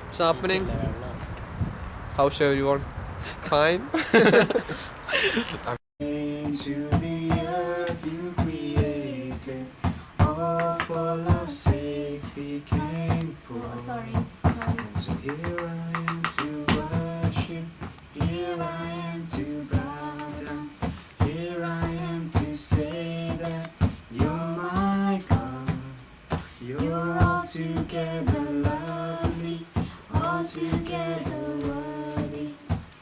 What's happening? How's everyone? Fine? To the earth you created, all for love's sake became poor. Sorry. And so here I am to worship, here I am to bow down, here I am to say that you're my God. You're altogether lovely, altogether worthy,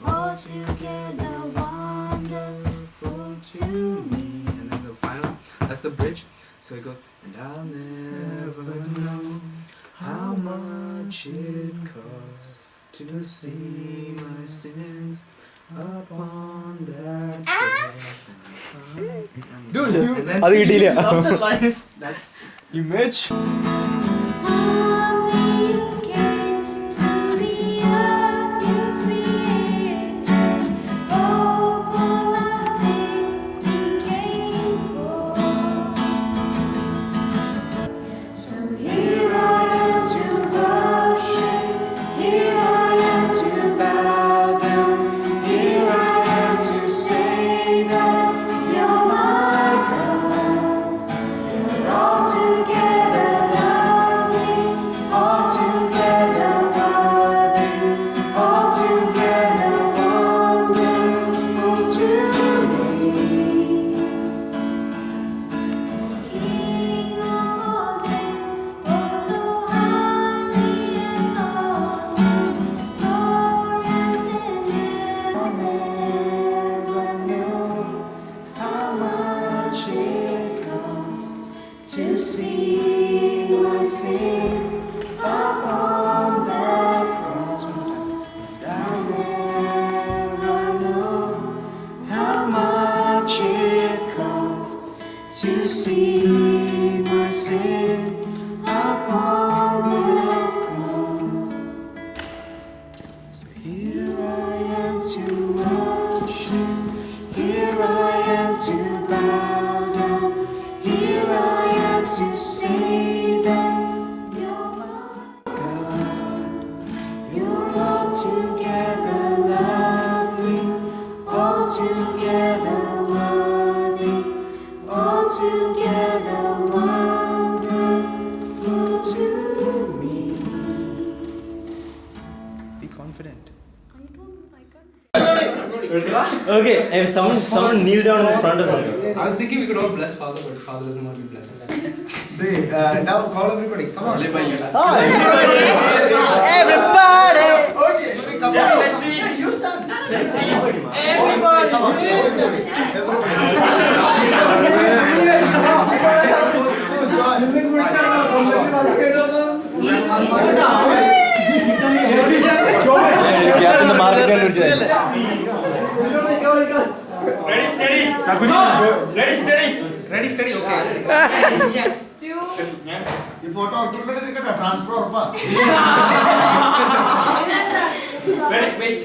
altogether wonderful to me. And then the final, that's the bridge. So it goes, and I'll never know how much it costs to see my sins upon that cross. Dude, അത് കിട്ടിയില്ല. that's Image. to see my sin upon that cross. I'll never know how much it costs to see my sin upon that cross. So here I am to worship, here I am to bow down, here I am to say that you're my God. You're altogether lovely, altogether worthy, altogether wonderful to me. Be confident. Okay, and someone kneel down in front of something. I was thinking we could all bless Father, but Father doesn't want to be blessed. See, now call everybody. Come on. Everybody! Okay. Come on. Let's see. You start. Let's see. Everybody. Come on. Ready, steady, okay. ഈ photo ഇരിക്കട്ടെ transfer ഉറപ്പാ Ready, wait.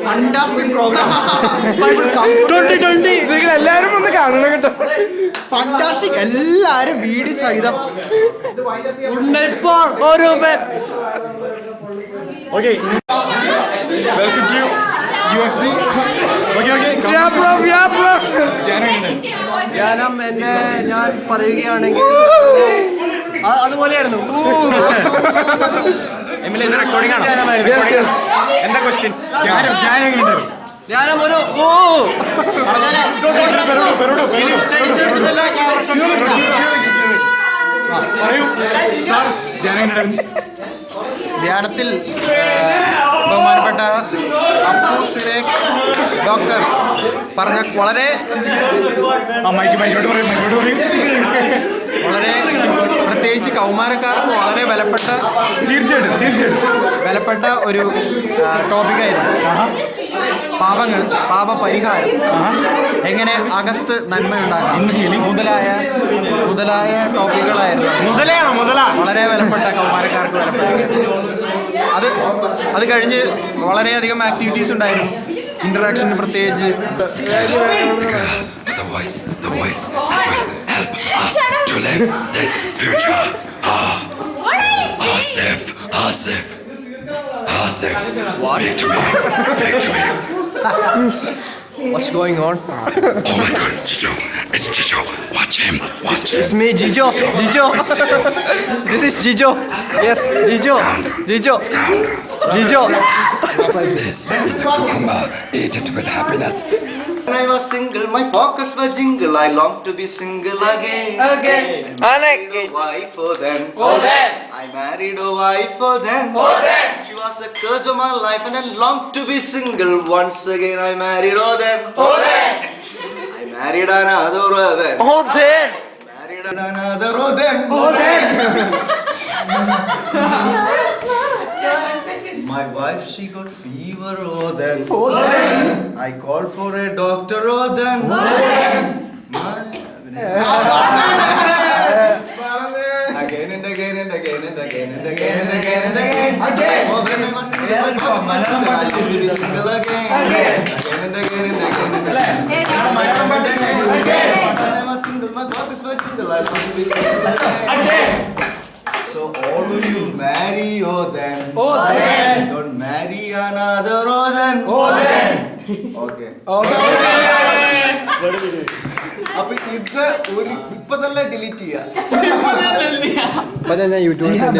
Fantastic programme 2020 നിങ്ങൾ എല്ലാവരും ഒന്ന് കാണണം കേട്ടോ. Fantastic എല്ലാരും video സഹിതം okay welcome to UFC. Okay ഞാൻ പറയുകയാണെങ്കിൽ അതുപോലെയായിരുന്നു. റെക്കോർഡിംഗ് ആണോ? എന്താ ക്വസ്റ്റ്യൻ? ഞാനും ഒരു ധ്യാനത്തിൽ ബഹുമാനപ്പെട്ട അപ്പു സിരേഖ് ഡോക്ടർ പറഞ്ഞ വളരെ വളരെ പ്രത്യേകിച്ച് കൗമാരക്കാർക്ക് വളരെ തീർച്ചയായിട്ടും വിലപ്പെട്ട ഒരു ടോപ്പിക്കായിരുന്നു. പാപപരിഹാരം, എങ്ങനെ അകത്ത് നന്മയുണ്ടാക്കാം മുതലായ ടോപ്പിക്കുകളായിരുന്നു. വളരെ വിലപ്പെട്ട കൗമാരക്കാർക്ക് അത് കഴിഞ്ഞ് വളരെയധികം ആക്ടിവിറ്റീസ് ഉണ്ടായിരുന്നു. ഇന്ററാക്ഷന് പ്രത്യേകിച്ച് The voice that will help us to live this future. Asif, speak to me. What's going on? Oh my God, it's Jijo. It's Jijo. Watch him. It's me, Jijo. This is Jijo. Yes, Jijo. This is cucumber. Eat it with happiness. When I was single, my pockets were jingle. I longed to be single again. I married a wife for then. I married a wife for then. She was a curse of my life, and I longed to be single once again. I married her then. I married another then. Married another then. My wife, she got fever, then. I called for a doctor, then. Again and again and again and again and again and again and again. Oh, when I was single, I used to be single again. Again and again and again and again. When I was single, my pockets were jingle. I used to be single again. So all of you marry then. Don't marry another then. Okay. അപ്പൊ ഇത് ഇപ്പൊ തന്നെ delete ചെയ്യാം. But then YouTube.